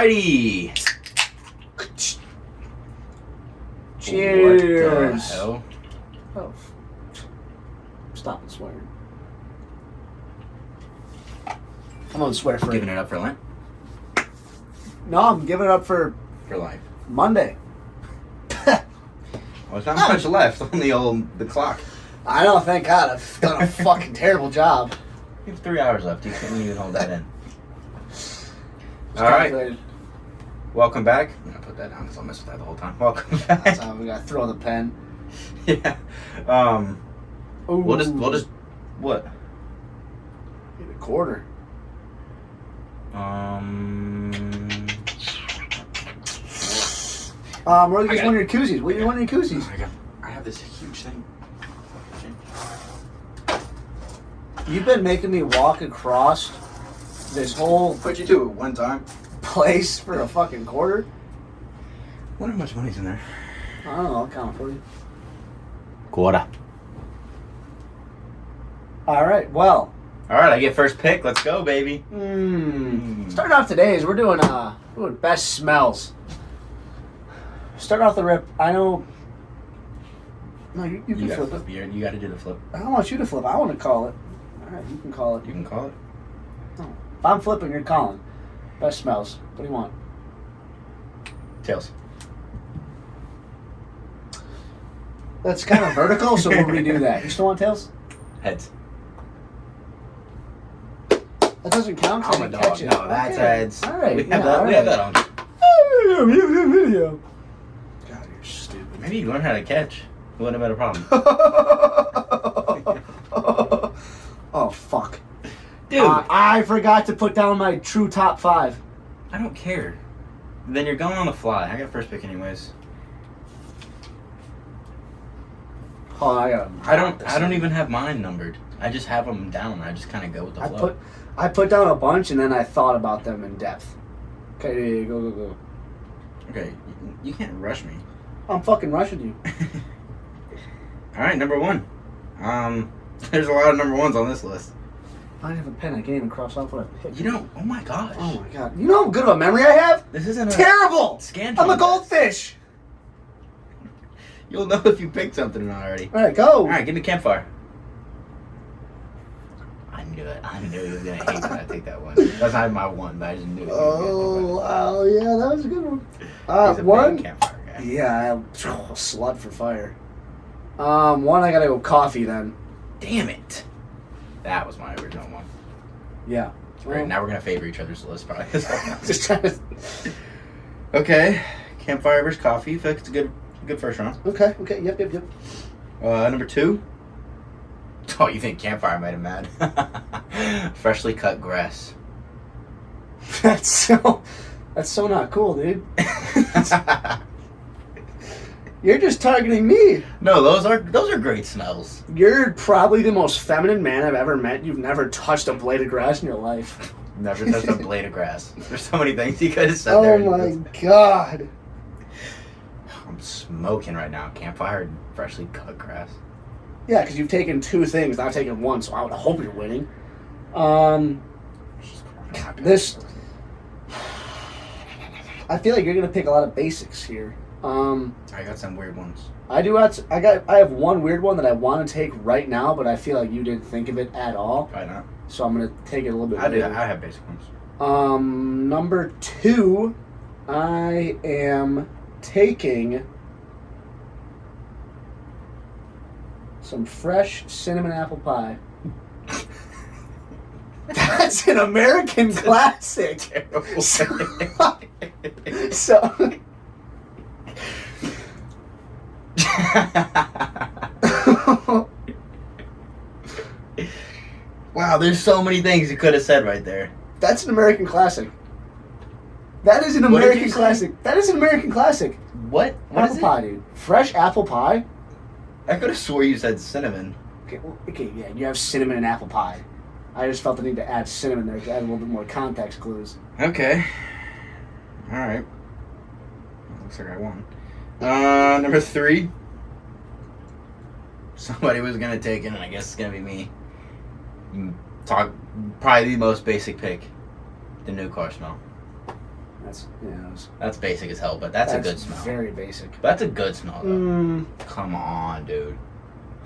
Alrighty. Cheers. What the hell? Oh. Stop and swearing. I'm gonna swear for Giving it up for Lent? No, I'm giving it up for For life. Monday. Well, there's not much left on the clock. I know, thank God. I've done a fucking terrible job. You have 3 hours left. You couldn't even hold that in. It's Alright. calculated. Welcome back. I'm going to put that down because I'll mess with that the whole time. Welcome back. That's how we gotta throw the pen. Yeah. Ooh. We'll just, what? Need a quarter. What are these one of your koozies? What are you one of your koozies? I have this huge thing. You've been making me walk across this whole What'd you do at one time? place for a fucking quarter. Wonder how much money's in there. I don't know, I'll count it for you. Quarter. Alright, well. Alright, I get first pick. Let's go, baby. Starting off today is we're doing best smells. Start off the rip. I know. No, you can flip it. You got to do the flip. I don't want you to flip. I want to call it. Alright, you can call it. You can call it. No. If I'm flipping, you're calling. Best smells. What do you want? Tails. That's kind of vertical, so we'll redo that. You still want tails? Heads. That doesn't count. I'm a dog. No, that's heads. All right. We have that on. We have that video. God, you're stupid. Maybe you learn how to catch. It wouldn't have been a problem. Oh, fuck. Dude. I forgot to put down my true top 5. I don't care. Then you're going on the fly. I got first pick anyways. Oh, I don't even have mine numbered. I just have them down. I just kind of go with the flow. I put down a bunch and then I thought about them in depth. Okay, go. Okay, you can't rush me. I'm fucking rushing you. All right, number 1. There's a lot of number 1s on this list. I don't have a pen. I can't even cross off what I picked. You don't. Oh my gosh. Oh my god. You know how good of a memory I have? This isn't a terrible. Scan. I'm a goldfish. You'll know if you picked something already. All right, go. All right, give me campfire. I knew it. I knew he was gonna hate when I take that one. That's not my one, but I just knew it. Oh, wow, yeah, that was a good one. He's a One. big campfire guy. Yeah, a slut for fire. One, I gotta go coffee then. Damn it. That was my original one. Yeah. Great. Now we're gonna favor each other's list, probably. Just trying to. Okay, campfire versus coffee. I feel like it's a good first round. Okay. Yep. Number 2. Oh, you think campfire might have mad? Freshly cut grass. That's so not cool, dude. You're just targeting me. No, those are great smells. You're probably the most feminine man I've ever met. You've never touched a blade of grass in your life. Never touched a blade of grass. There's so many things you could have said Oh there. my god. I'm smoking right now. Campfire and freshly cut grass. Yeah, because you've taken 2 things, not taken 1, so I would hope you're winning. This. I feel like you're gonna pick a lot of basics here. I got some weird ones. I have one weird one that I want to take right now, but I feel like you didn't think of it at all. Why not? So I'm gonna take it a little bit I later. have basic ones. Number 2, I am taking some fresh cinnamon apple pie. That's an American classic. So Wow, there's so many things you could have said right there. that's an American classic. That is an What did American you say? classic. That is an American classic. What? What Apple is pie, it? dude. Fresh apple pie. I could have swore you said cinnamon. Okay, yeah, you have cinnamon and apple pie. I just felt the need to add cinnamon there to add a little bit more context clues. Okay. Alright. Looks like I won. Number 3. Somebody was gonna take it, and I guess it's gonna be me. Probably the most basic pick. The new car smell. That's basic as hell, but that's a good smell. Very basic. That's a good smell, though. Come on, dude.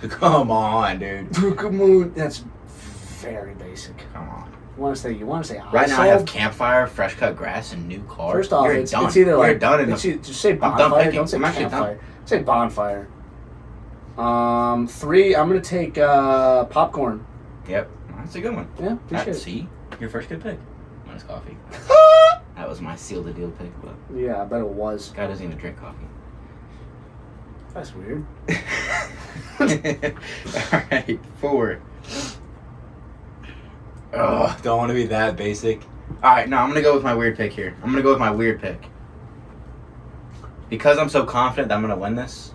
Come on, dude. Come on. That's very basic. Come on. You want to say right now I have campfire, fresh cut grass, and new car. First off, You're it's done. either like... You're done just say bonfire. Don't say campfire. Say bonfire. 3, I'm going to take popcorn. Yep. That's a good one. Yeah, See? Your first good pick. Minus coffee. That was my seal the deal pick, but... Yeah, I bet it was. Guy doesn't even drink coffee. That's weird. Alright, 4. Ugh, don't want to be that basic. Alright, no, I'm going to go with my weird pick here. I'm going to go with my weird pick. Because I'm so confident that I'm going to win this.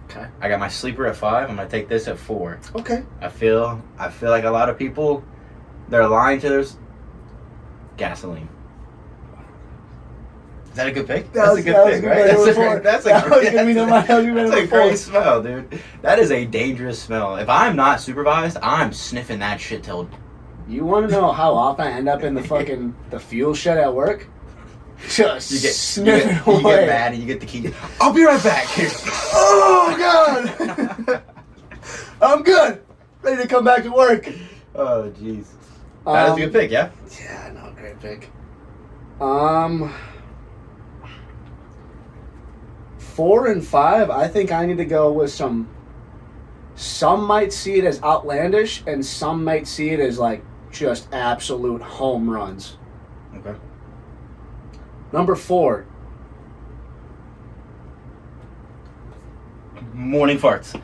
Okay. I got my sleeper at 5. I'm going to take this at 4. Okay. I feel like a lot of people, they're lying to their gasoline. Is that a good pick? That's a good pick, right? That's a great smell, dude. That is a dangerous smell. If I'm not supervised, I'm sniffing that shit till... You want to know how often I end up in the fuel shed at work? Just sniffing away. You get mad and you get the key. I'll be right back. Here. Oh, God. I'm good. Ready to come back to work. Oh, jeez. That is a good pick, yeah? Yeah, no, great pick. 4 and 5, I think I need to go with some might see it as outlandish, and some might see it as, like, just absolute home runs. Okay. Number 4. Morning farts.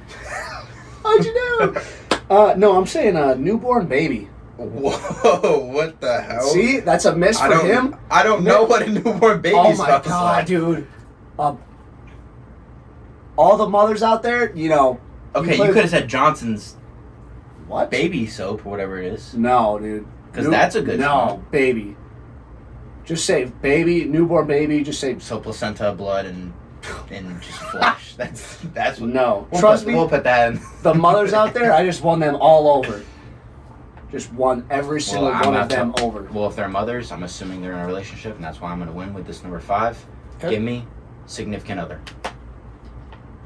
How'd you know? No, I'm saying a newborn baby. Whoa, what the hell? See, that's a miss for him. I don't know what a newborn baby smells like. Oh my God, dude. All the mothers out there, you know. Okay, you could have said Johnson's what? Baby soap or whatever it is. No, dude. Because that's a good smell. No, baby. Just say baby, newborn baby, just say... So placenta, blood, and just flesh. That's what... No. Trust me. We'll put that in. The mothers out there, I just won them all over. Just won every single one of them over. Well, if they're mothers, I'm assuming they're in a relationship, and that's why I'm going to win with this number 5. Okay. Give me significant other.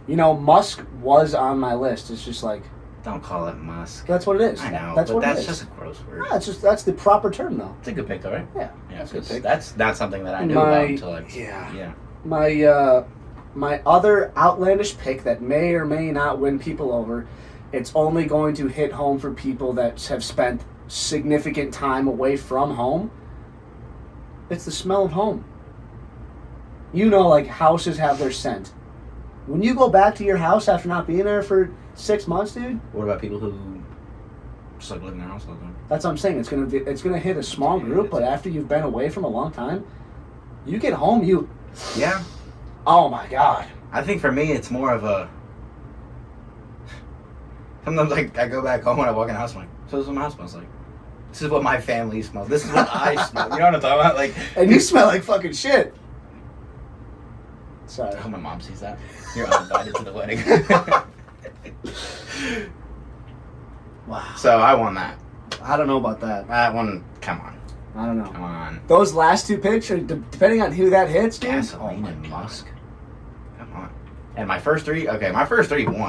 You know, Musk was on my list. It's just like... Don't call it Musk. That's what it is. I know, that's but that's just a gross word. Yeah, that's the proper term, though. It's a good pick, though, right? Yeah, that's a good pick. That's not something that I knew about until like... Yeah. My other outlandish pick that may or may not win people over, it's only going to hit home for people that have spent significant time away from home. It's the smell of home. You know, like, houses have their scent. When you go back to your house after not being there for 6 months, dude. What about people who just like live in their house all the time? That's what I'm saying. It's gonna hit a small group, but after you've been away from a long time, you get home, Yeah. Oh my God. I think for me, it's more of a... Sometimes, like, I go back home and I walk in the house, I'm like, so this is what my house smells like. This is what my family smells. This is what I smell. You know what I'm talking about? Like, and you smell like fucking shit. Sorry. I hope my mom sees that. You're uninvited to the wedding. Wow. So I won that. I don't know about that. That one, come on. I don't know. Come on. Those last 2 picks, depending on who that hits, dude. Gasoline and Musk. Come on. And my first 3, won.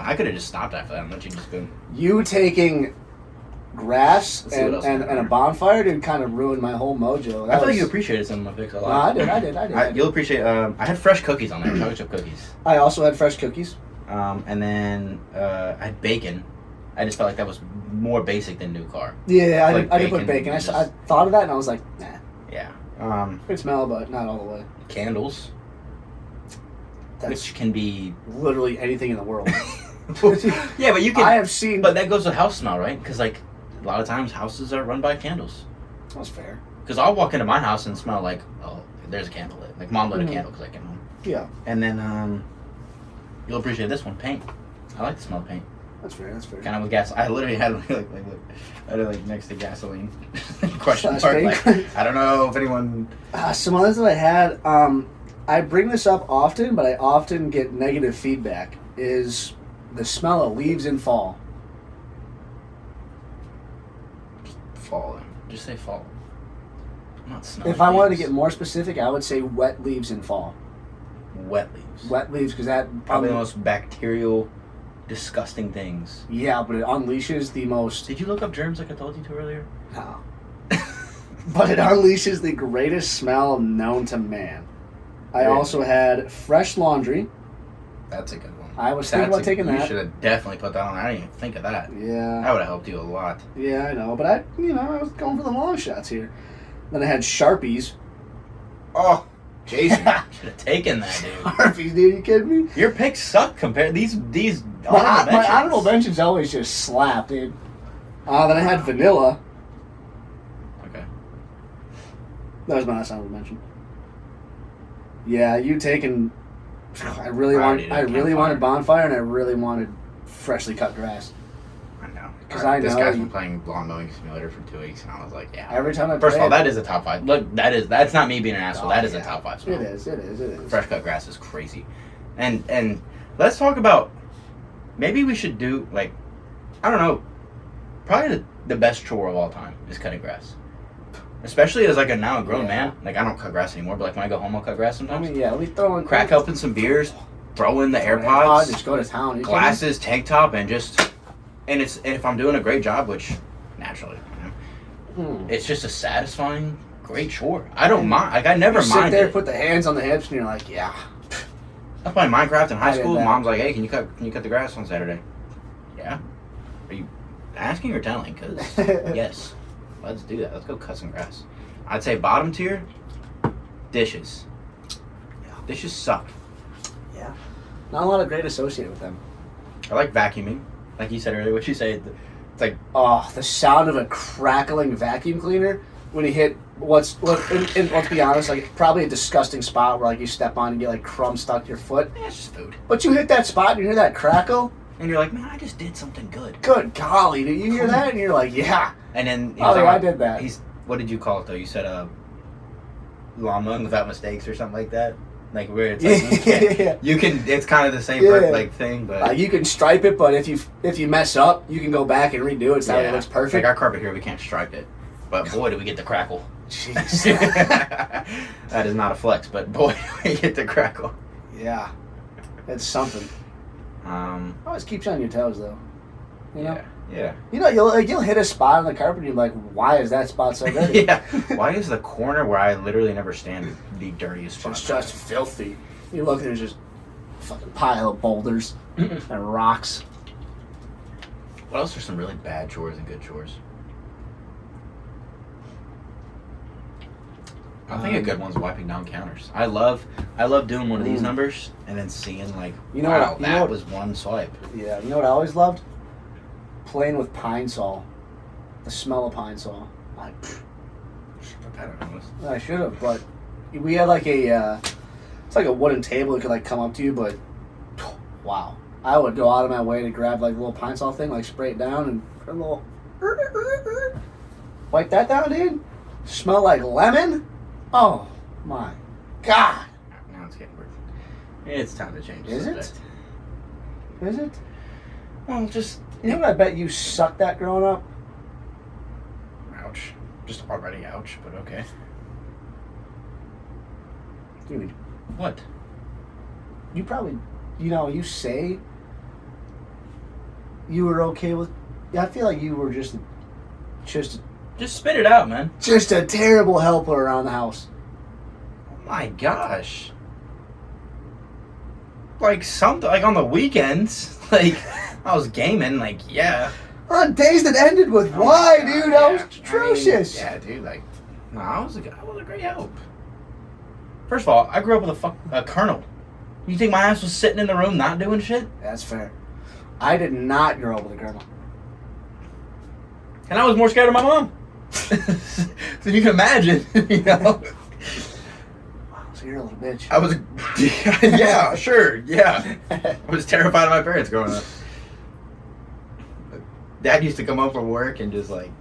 I could have just stopped after that and let you just go. You taking grass and a bonfire, dude, kind of ruined my whole mojo. I feel like you appreciated some of my picks a lot. No, I did. You'll appreciate, I had fresh cookies on there, chocolate chip cookies. I also had fresh cookies. And then I had bacon. I just felt like that was more basic than new car. Yeah, I did put bacon. I thought of that and I was like, nah. Yeah. Good smell, but not all the way. Candles. Which can be... literally anything in the world. Yeah, but you can... I have seen... But that goes with house smell, right? Because, like, a lot of times houses are run by candles. That's fair. Because I'll walk into my house and smell like, oh, there's a candle lit. Like, Mom lit a candle because I came home. Yeah. And then, you'll appreciate this one, paint. I like the smell of paint. That's fair. Kind of with gas. I literally had like next to gasoline. Question mark. Like, I don't know if anyone... Some others that I had, I bring this up often, but I often get negative feedback, is the smell of leaves in fall. Fall. Just say fall. Not snowy If I wanted to leaves. get more specific, I would say wet leaves in fall. Wet leaves. Wet leaves, because that... Probably the most bacterial, disgusting things. Yeah, but it unleashes the most... Did you look up germs like I told you to earlier? No. But it unleashes the greatest smell known to man. I also had fresh laundry. That's a good one. I was thinking about taking that. You should have definitely put that on. I didn't even think of that. Yeah. That would have helped you a lot. Yeah, I know. But I was going for the long shots here. Then I had Sharpies. Oh, Jason. Should have taken that, dude. Sharpies, dude. You kidding me? Your picks suck compared these My honorable mentions always just slap, dude. Then I had vanilla. Okay. That was my last honorable mention. Yeah, you taking... I really wanted bonfire, and I really wanted freshly cut grass. I know. Because this guy's been playing lawn mowing simulator for 2 weeks, and I was like, yeah. Every time I First of all, that is a top 5. Look, that's not me being an asshole. That is a top 5 smell. It is. Fresh cut grass is crazy. And let's talk about, maybe we should do, like, I don't know, probably the best chore of all time is cutting grass. Especially as, like, a now grown man. Like, I don't cut grass anymore, but, like, when I go home, I'll cut grass sometimes. I mean, yeah, we throw in... Crack open some beers, throw in the AirPods. Just go to town. Glasses, tank top, and just... And if I'm doing a great job, which, naturally, it's just a satisfying, great chore. I don't mind. Like, I never mind. Sit there, put the hands on the hips, and you're like, yeah. I played Minecraft in high school. Mom's like, hey, can you cut the grass on Saturday? Yeah. Are you asking or telling? Because, yes. Let's do that. Let's go cut some grass. I'd say bottom tier, dishes. Yeah. Dishes suck. Yeah. Not a lot of great associated with them. I like vacuuming. Like you said earlier, what you say, it's like... Oh, the sound of a crackling vacuum cleaner when you hit let's be honest, like probably a disgusting spot where like you step on and get like crumbs stuck to your foot. Yeah, it's just food. But you hit that spot and you hear that crackle. And you're like, man, I just did something good. Good golly, did you hear that? And you're like, yeah. And then I did that. What did you call it though? You said lawn mowing without mistakes or something like that. Like where it's like you can. It's kind of the same like thing, but you can stripe it. But if you mess up, you can go back and redo it so it looks perfect. Like our carpet here, we can't stripe it, but boy, do we get the crackle. Jeez. That is not a flex, but boy, do we get the crackle. Yeah, it's something. Always keeps you on your toes though. You know? Yeah. You know, you'll hit a spot on the carpet and you're like, why is that spot so dirty? Yeah. Why is the corner where I literally never stand the dirtiest spot? It's just filthy. You look and there's just a fucking pile of boulders and rocks. What else are some really bad chores and good chores? I think a good one's wiping down counters. I love doing one of these numbers and then seeing like, that was one swipe. Yeah, you know what I always loved? Playing with Pine Sol. The smell of Pine Sol. I should have, but we had like it's like a wooden table that could like come up to you, but wow. I would go out of my way to grab like a little Pine Sol thing, like spray it down and put a little wipe that down, dude. Smell like lemon? Oh my God. Now it's getting weird. It's time to change the subject. Is it? Well, just... You know what I bet you sucked at growing up? Ouch. Just already ouch, but okay. Dude. What? You probably... you say you were okay with... I feel like you were just spit it out, man. Just a terrible helper around the house. Oh my gosh. Like something, like on the weekends, like I was gaming, like yeah. On days that ended with why, dude? That was atrocious. I mean, dude, like, no, I was a great help. First of all, I grew up with a colonel. You think my ass was sitting in the room not doing shit? That's fair. I did not grow up with a colonel. And I was more scared of my mom. So you can imagine, Wow, so you're a little bitch. I was, yeah, sure, yeah. I was terrified of my parents growing up. Dad used to come home from work and just like,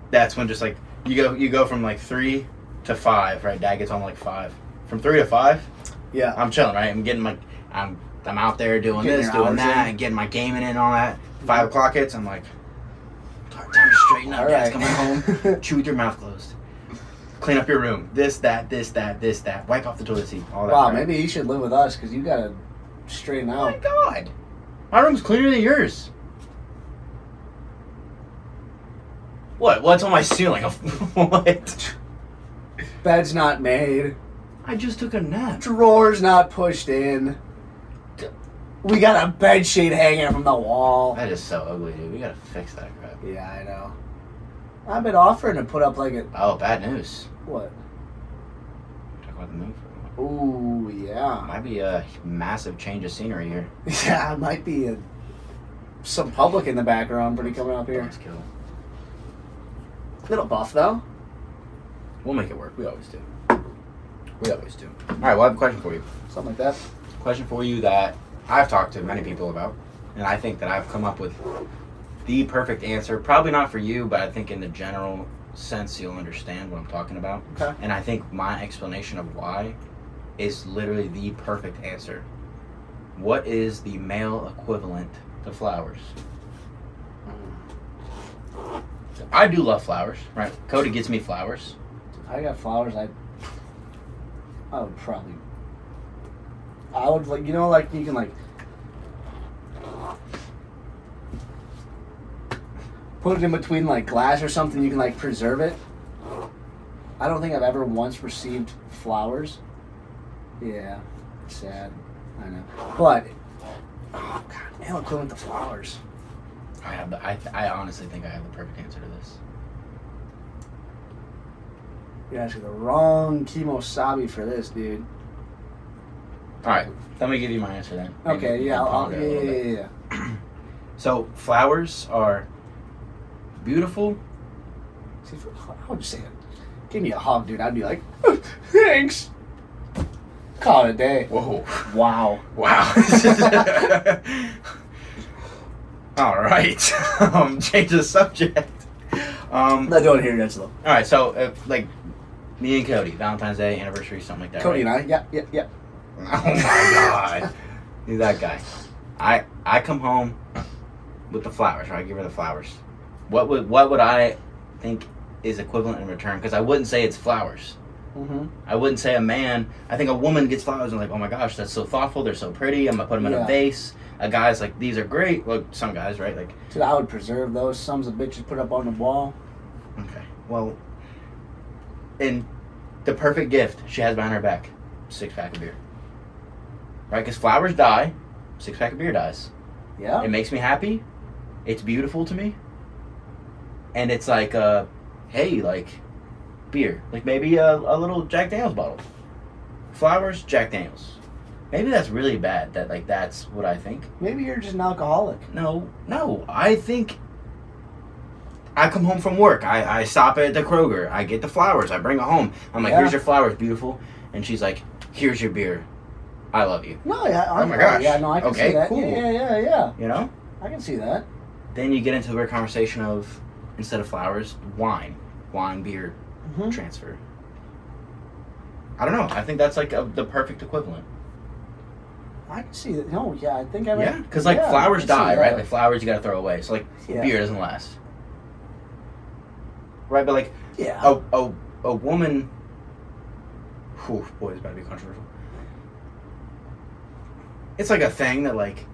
that's when just like, you go from like 3 to 5, right? Dad gets home like 5. From 3 to 5, yeah, I'm chilling, right? I'm getting I'm out there doing this, doing that, and getting my gaming in and all that. 5 o'clock hits, I'm like, time to straighten up. Dad's coming home. Chew with your mouth closed. clean up your room. This, that. Wipe off the toilet seat. All that. Wow, crap. maybe you should live with us because you gotta straighten Oh my out. God, my room's cleaner than yours. What? What's on my ceiling? What? Bed's not made. I just took a nap. Drawers not pushed in. We got a bed sheet hanging from the wall. That is so ugly, dude. We gotta fix that crap. Yeah, I know. I've been offering to put up like a... Oh, bad news. What? Talk about the move. Ooh, yeah. Might be a massive change of scenery here. Yeah, it might be some public in the background pretty coming up here. Let's kill. Little buff, though. We'll make it work. We always do. We always do. All right, well, I have a question for you. Something like that. Question for you that I've talked to many people about, and I think that I've come up with the perfect answer. Probably not for you, but I think in the general sense you'll understand what I'm talking about. Okay. And I think my explanation of why is literally the perfect answer. What is the male equivalent to flowers? I do love flowers, right? Cody gets me flowers. I got flowers. I would probably. I would like like you can like put it in between like glass or something. You can like preserve it. I don't think I've ever once received flowers. Yeah, sad. I know, but oh god, male equivalent to flowers. I have the. I honestly think I have the perfect answer to this. You're asking the wrong Kimosabi for this, dude. All right, let me give you my answer then. Maybe Okay, you yeah, can ponder it a little bit. yeah. So flowers are beautiful. See, I would just say, give me a hug, dude. I'd be like, thanks. Call it a day. Whoa! Wow. Wow! All right, change the subject. I'm not doing it here yet, though. All right, so if, like me and Cody, Valentine's Day, anniversary, something like that. Cody right? and I, yeah. Oh my God, he's that guy. I come home with the flowers, right? I give her the flowers. What would I think is equivalent in return? Because I wouldn't say it's flowers. Mm-hmm. I wouldn't say a man. I think a woman gets flowers and like, oh my gosh, that's so thoughtful. They're so pretty. I'm gonna put them in a vase. A guy's like, these are great. Well, some guys, right? Like, Dude, I would preserve those. Sons of bitches put up on the wall. okay, well, in the perfect gift she has behind her back, 6-pack of beer. Right? Because flowers die, 6-pack of beer dies. Yeah. It makes me happy. It's beautiful to me. And it's like, hey, like, beer. Like maybe a little Jack Daniels bottle. Flowers, Jack Daniels. Maybe that's really bad. That's what I think. Maybe you're just an alcoholic. No. I think I come home from work. I stop at the Kroger. I get the flowers. I bring it home. I'm like, here's your flowers, beautiful. And she's like, here's your beer. I love you. No, yeah. Oh my gosh. Yeah, no, I can see that. Cool. Yeah. You know? I can see that. Then you get into a conversation of, instead of flowers, wine, beer, transfer. I don't know. I think that's like the perfect equivalent. I can see that. No, yeah, I think I Yeah, because like flowers die, right? Like flowers you gotta throw away. So like beer doesn't last, right? But like a woman. Whew, boy, it's about to be controversial. It's like a thing that like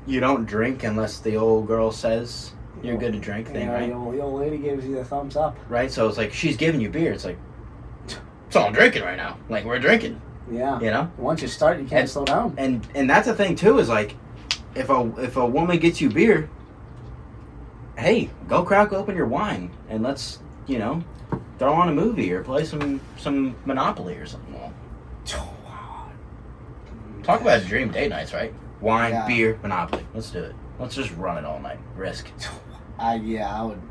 you don't drink unless the old girl says you're good to drink thing, right? The old lady gives you the thumbs up. Right, so it's like she's giving you beer. It's like, it's all I'm drinking right now. Like we're drinking. Yeah. You know. Once you start, you can't slow down. And that's the thing too. Is like, if a woman gets you beer, hey, go crack open your wine and let's throw on a movie or play some Monopoly or something. Talk about dream date nights, right? Wine, beer, Monopoly. Let's do it. Let's just run it all night. Risk. I would.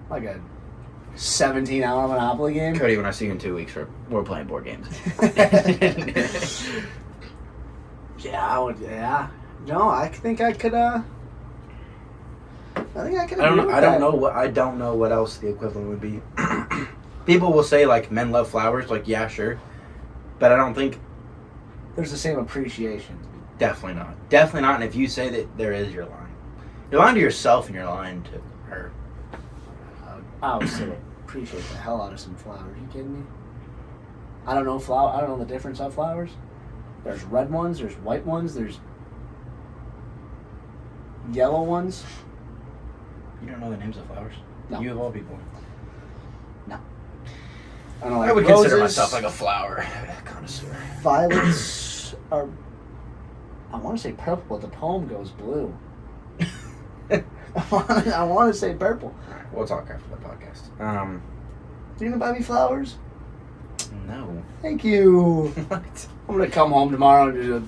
Like a 17-hour Monopoly game. Cody, when I see you in 2 weeks, we're playing board games. Yeah, I would. Yeah. No, I think I could. I think I could. I don't know what else the equivalent would be. People will say like men love flowers. Like yeah, sure, but I don't think there's the same appreciation. Definitely not. And if you say that there is, you're lying. You're lying to yourself and you're lying to her. I would say appreciate the hell out of some flowers. You kidding me? I don't know the difference of flowers. There's red ones, there's white ones, there's yellow ones. You don't know the names of flowers? No. You of all people. No. I don't like I would roses. consider myself like a flower connoisseur. Violets are. I want to say purple, but the poem goes blue. I want to say purple. Alright, we'll talk after the podcast. You gonna buy me flowers? No. Thank you. What? I'm gonna come home tomorrow and there's a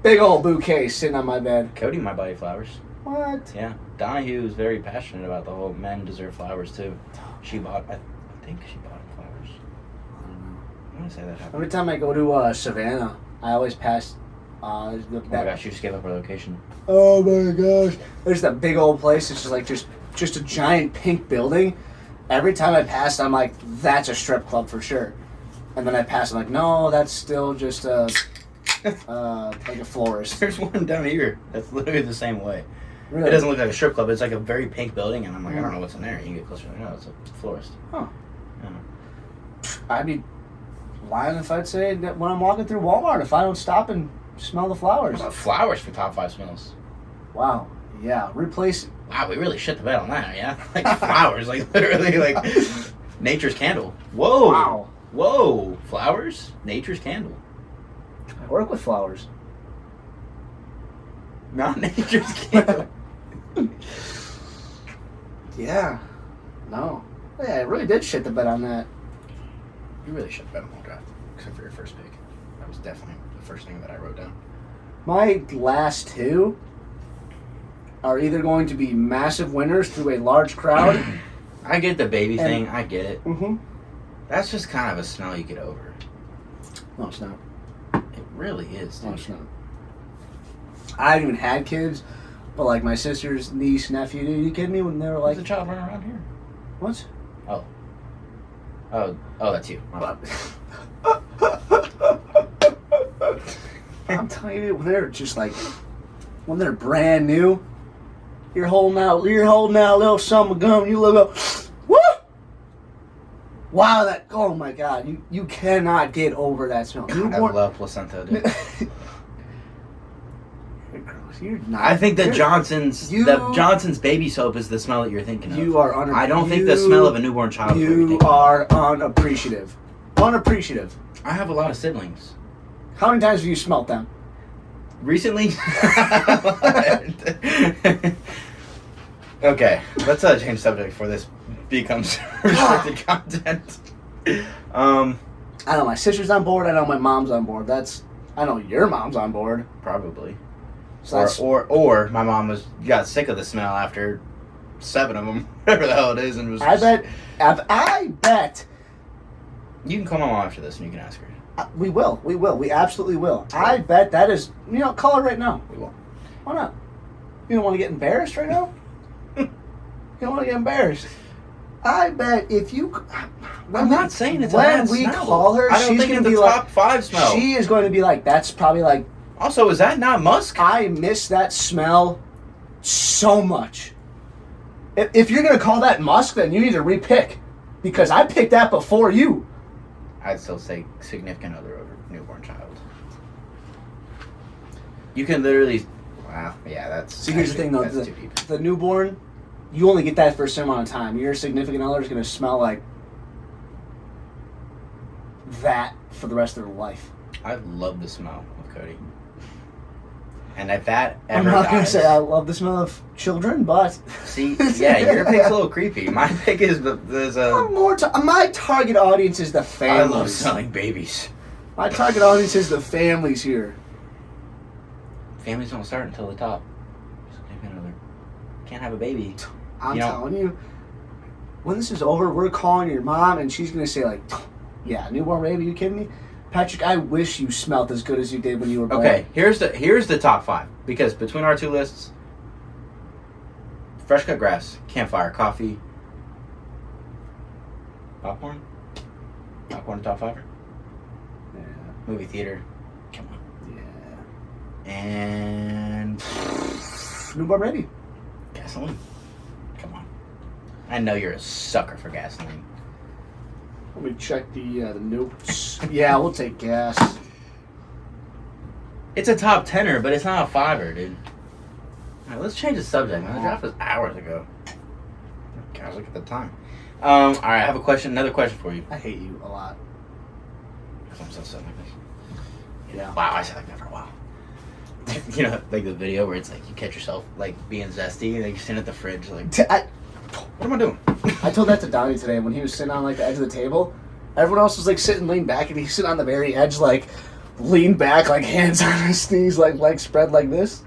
big old bouquet sitting on my bed. Cody might buy you flowers. What? Yeah. Donahue is very passionate about the whole men deserve flowers too. I think she bought him flowers. I don't know. I want to say that happened. Every time I go to Savannah, I always pass. Oh my gosh, you just gave up our location. Oh my gosh! There's that big old place. It's just like just a giant pink building. Every time I pass, I'm like, that's a strip club for sure. And then I pass, I'm like, no, that's still just like a florist. There's one down here that's literally the same way. Really? It doesn't look like a strip club. It's like a very pink building, and I'm like, I don't know what's in there. You get closer, like, no, it's a florist. Huh. Yeah. I'd be lying if I'd say that when I'm walking through Walmart, if I don't stop and smell the flowers. What about flowers for top 5 smells? Wow. Yeah. Replace. Wow, we really shit the bed on that, yeah? Like flowers, like literally like nature's candle. Whoa. Wow. Whoa. Flowers? Nature's candle. I work with flowers. Not nature's candle. Yeah. No. Yeah, I really did shit the bed on that. You really shit the bed on the draft, except for your first pick. That was definitely the first thing that I wrote down. My last two are either going to be massive winners through a large crowd. I get the baby thing. I get it. Mm-hmm. That's just kind of a smell you get over. No, it's not. It really is, dude. No, it's not. I haven't even had kids, but like my sister's niece, nephew, dude, you kidding me when they were like... There's a child running around here. What? Oh, that's you. My bad. I'm telling you, when they're just like... When they're brand new, you're holding out a little summer gum, you look up, woo! Wow, oh my God, you cannot get over that smell. God, I love placenta, dude. You're gross. You're not. I think the Johnson's baby soap is the smell that you're thinking of. You are I don't think the smell of a newborn child is what you're You thinking are unappreciative. Unappreciative. I have a lot of siblings. How many times have you smelt them? Recently? Okay, let's change subject before this becomes restricted content. I know my sister's on board. I know my mom's on board. I know your mom's on board. Probably. So Or my mom got sick of the smell after 7 of them, whatever the hell it is, and was. I bet. You can call my mom after this, and you can ask her. We will. We absolutely will. I bet that is. Call her right now. We will. Why not? You don't want to get embarrassed right now? You don't want to get embarrassed. I bet if you. I'm not saying it's a when bad we smell. call her, I don't she's think going it's to be the like top 5 smell. She is going to be like, that's probably like. Also, is that not musk? I miss that smell so much. If you're going to call that musk, then you need to repick, because I picked that before you. I'd still say significant other over newborn child. You can literally. Wow. Yeah, that's. See, here's the thing, though. That's too deep. The newborn, you only get that for a certain amount of time. Your significant other is going to smell like that for the rest of their life. I love the smell of Cody. And if that ever I'm not going to dies- say I love the smell of children, but... See, yeah, your pick's a little creepy. My pick is there's a. My target audience is the I families. love smelling babies. My target audience is the families here. Families don't start until the top. Significant other. Can't have a baby. I'm telling you, when this is over, we're calling your mom, and she's going to say, like, yeah, newborn baby, you kidding me? Patrick, I wish you smelled as good as you did when you were born. Okay, here's the top 5. Because between our 2 lists, fresh cut grass, campfire, coffee, popcorn? Popcorn top 5? Yeah. Movie theater. Come on. Yeah. And Newborn baby. gasoline. Come on. I know you're a sucker for gasoline. Let me check the notes. Yeah, we'll take gas. It's a top 10er, but it's not a 5er, dude. All right, let's change the subject, man. The draft was hours ago. Gosh, look at the time. All right, I have another question for you. I hate you a lot. Because I'm so sad like this. Yeah. Wow, I said like that for a while. You know, like the video where it's like you catch yourself like being zesty and like you're sitting at the fridge like, what am I doing? I told that to Donnie today when he was sitting on like the edge of the table. Everyone else was like sitting leaned back, and he's sitting on the very edge, like leaned back, like hands on his knees, like legs spread like this.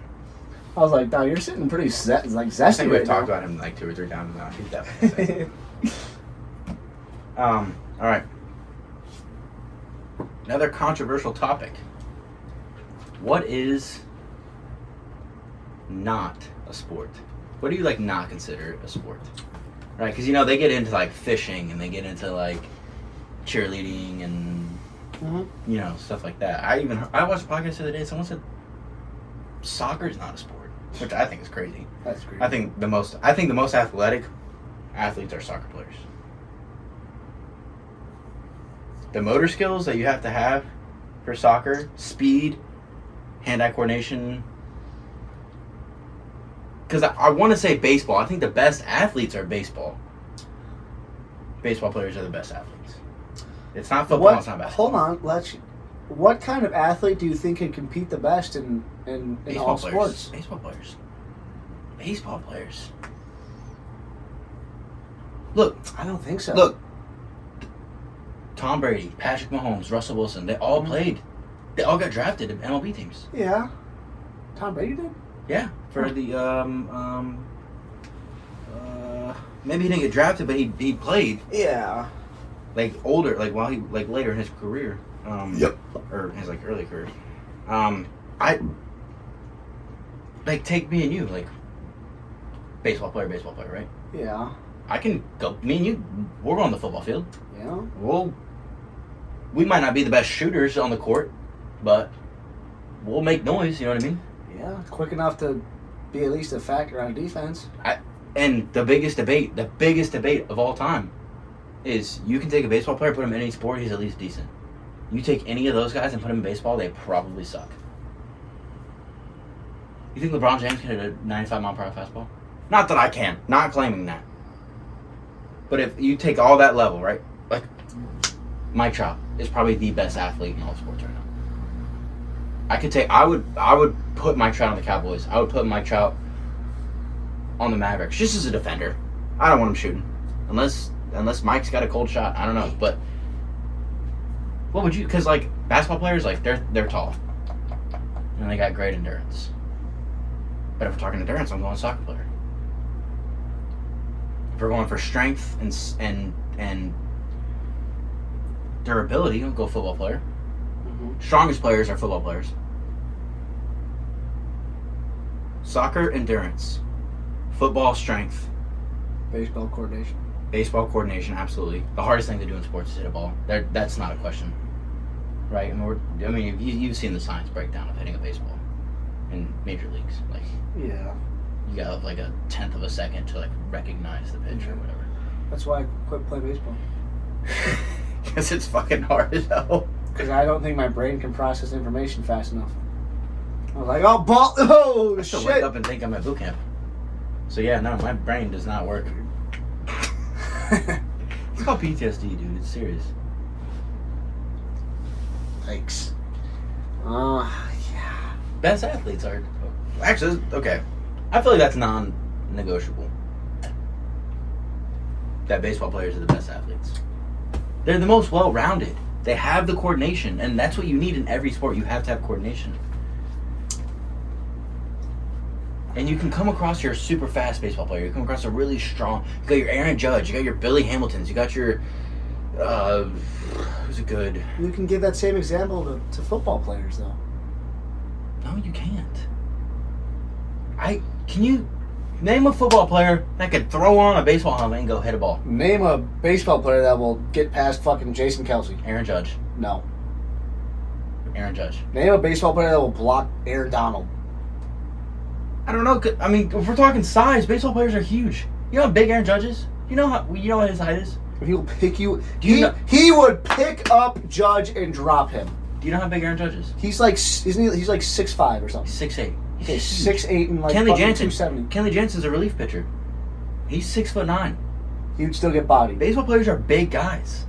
I was like, "Donnie, you're sitting pretty zesty." I think we've right talked now. about him like 2 or 3 times now. He's definitely zesty. All right. Another controversial topic. What is not a sport? What do you like not consider a sport? Right? Because you know they get into like fishing and they get into like cheerleading and you know stuff like that. I watched a podcast the other day. Someone said soccer is not a sport, which I think is crazy. That's great. I think the most athletic athletes are soccer players. The motor skills that you have to have for soccer, speed, hand-eye coordination. Because I want to say baseball. I think the best athletes are baseball. Baseball players are the best athletes. It's not football, it's not basketball. Hold on, what kind of athlete do you think can compete the best in all sports? Baseball players. Baseball players. Look. I don't think so. Look. Tom Brady, Patrick Mahomes, Russell Wilson, they all played. They all got drafted to MLB teams. Yeah. Tom Brady did? Yeah. For the, maybe he didn't get drafted, but he played. Yeah. Like, older, like, while he, like, later in his career. Yep. Or his, like, early career. Like, take me and you, like, baseball player, right? Yeah. I can go, me and you, we're on the football field. Yeah. We might not be the best shooters on the court, but we'll make noise, you know what I mean? Yeah, quick enough to be at least a factor on defense. And the biggest debate of all time is you can take a baseball player, put him in any sport, he's at least decent. You take any of those guys and put him in baseball, they probably suck. You think LeBron James can hit a 95-mile-per-hour fastball? Not that I can. Not claiming that. But if you take all that level, right? Like, Mike Trout is probably the best athlete in all sports right now. I would put Mike Trout on the Cowboys. I would put Mike Trout on the Mavericks, just as a defender. I don't want him shooting. Unless Mike's got a cold shot. I don't know. But what would you, because like basketball players, like they're tall. And they got great endurance. But if we're talking endurance, I'm going soccer player. If we're going for strength and durability, I'll go football player. Strongest players are football players. Soccer, endurance. Football, strength. Baseball, coordination. Baseball, coordination, absolutely. The hardest thing to do in sports is hit a ball. That's not a question. Right? I mean, you've seen the science breakdown of hitting a baseball in major leagues. Like, yeah. You got like a 1/10 of a second to like recognize the pitch or whatever. That's why I quit playing baseball. Because it's fucking hard as hell. Because I don't think my brain can process information fast enough. I was like, oh, I still shit. wake up and think I'm at boot camp. So yeah, no, my brain does not work. It's called PTSD, dude. It's serious. Thanks. Yeah. Best athletes are... Actually, okay. I feel like that's non-negotiable. That baseball players are the best athletes. They're the most well-rounded. They have the coordination, and that's what you need in every sport. You have to have coordination. And you can come across your super fast baseball player. You come across a really strong... You got your Aaron Judge. You got your Billy Hamiltons. You got your... who's a good... You can give that same example to football players, though. No, you can't. Can you name a football player that could throw on a baseball helmet and go hit a ball? Name a baseball player that will get past fucking Jason Kelsey. Aaron Judge. No. Aaron Judge. Name a baseball player that will block Aaron Donald. I don't know. I mean, if we're talking size, baseball players are huge. You know how big Aaron Judge is? You know what his height is? He will pick you. know- He would pick up Judge and drop him. Do you know how big Aaron Judge is? He's like, isn't he? He's like 6'5" or something. 6'8". Okay, 6'8" and like Kenley Jansen. 270. Kenley Jansen's a relief pitcher. He's 6'9". He would still get bodied. Baseball players are big guys.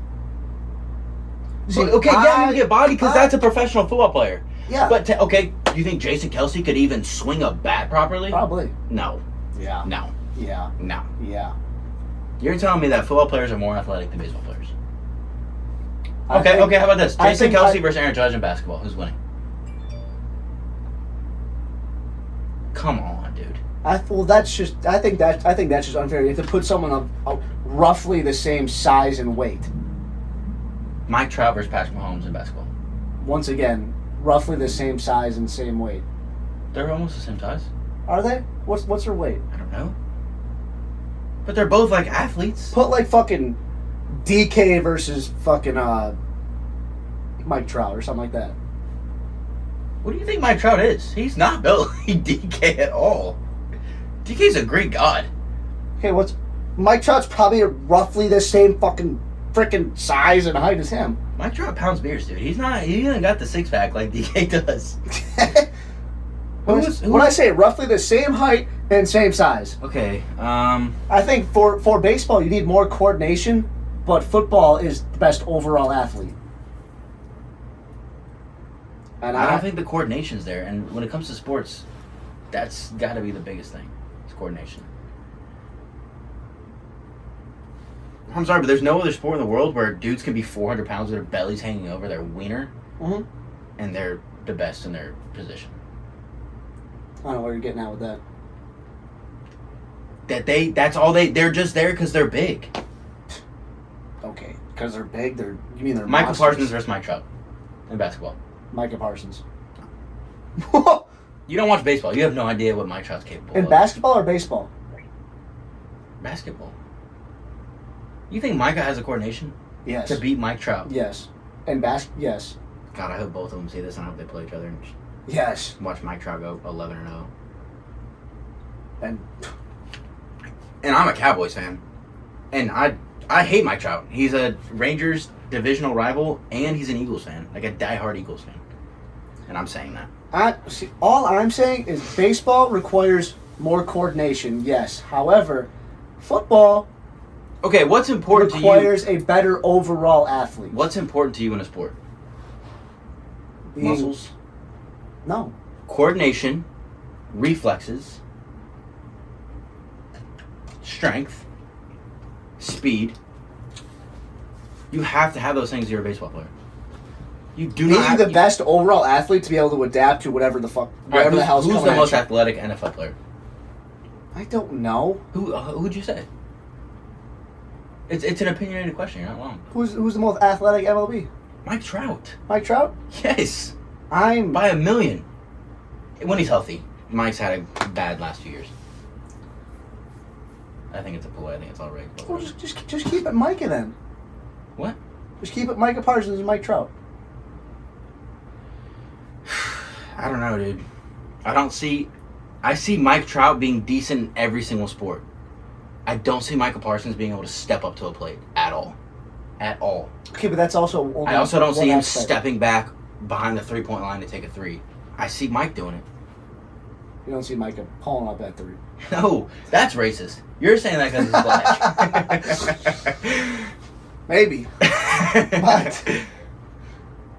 See, Okay, yeah, you get bodied because that's a professional football player. Yeah. But okay, do you think Jason Kelsey could even swing a bat properly? Probably. No. Yeah. No. Yeah. No. Yeah. You're telling me that football players are more athletic than baseball players? I Okay, think- how about this? I Jason think Kelsey versus Aaron Judge in basketball. Who's winning? Come on, dude. I think that's just unfair. You have to put someone of roughly the same size and weight. Mike Trout versus Patrick Mahomes in basketball. Once again, roughly the same size and same weight. They're almost the same size. Are they? What's their weight? I don't know. But they're both like athletes. Put like fucking DK versus fucking Mike Trout or something like that. What do you think Mike Trout is? He's not built like DK at all. DK's a great god. Okay, Mike Trout's probably roughly the same fucking freaking size and height as him. Mike Trout pounds beers, dude. He hasn't got the six pack like DK does. When I say roughly the same height and same size. Okay, I think for baseball you need more coordination, but football is the best overall athlete. And I don't think the coordination's there. And when it comes to sports, that's got to be the biggest thing. It's coordination. I'm sorry, but there's no other sport in the world where dudes can be 400 pounds with their bellies hanging over their wiener, and they're the best in their position. I don't know where you're getting at with that. They're just there because they're big. Okay, because they're big. You mean they're Michael monsters? Parsons versus Mike Trout in basketball. Micah Parsons. You don't watch baseball. You have no idea what Mike Trout's capable In of. basketball or baseball? Basketball. You think Micah has the coordination Yes. to beat Mike Trout? Yes. And yes. God, I hope both of them see this and I hope they play each other and Yes. watch Mike Trout go 11-0. And And I'm a Cowboys fan. And I hate Mike Trout. He's a Rangers divisional rival and he's an Eagles fan. Like a diehard Eagles fan. And I'm saying that. all I'm saying is baseball requires more coordination, yes. However, football Okay, what's important to you? requires a better overall athlete. What's important to you in a sport? Muscles, No. coordination, reflexes, strength, speed. You have to have those things if you're a baseball player. You do not Being have the best overall athlete to be able to adapt to whatever the hell's who's coming the at most you. athletic NFL player? I don't know. Who'd you say? It's an opinionated question. You're not wrong. Who's the most athletic MLB? Mike Trout. Mike Trout? Yes, I'm by a million. When he's healthy. Mike's had a bad last few years. I think it's a ploy. I think it's all rigged. but Well, whatever. just keep it Micah then. What? Just keep it Micah Parsons and Mike Trout. I don't know, dude. I see Mike Trout being decent in every single sport. I don't see Michael Parsons being able to step up to a plate at all. At all. Okay, but that's also only I also don't see him aspect. stepping back behind the three-point line to take a three. I see Mike doing it. You don't see Micah pulling up that three. No, that's racist. You're saying that because he's black. Maybe. But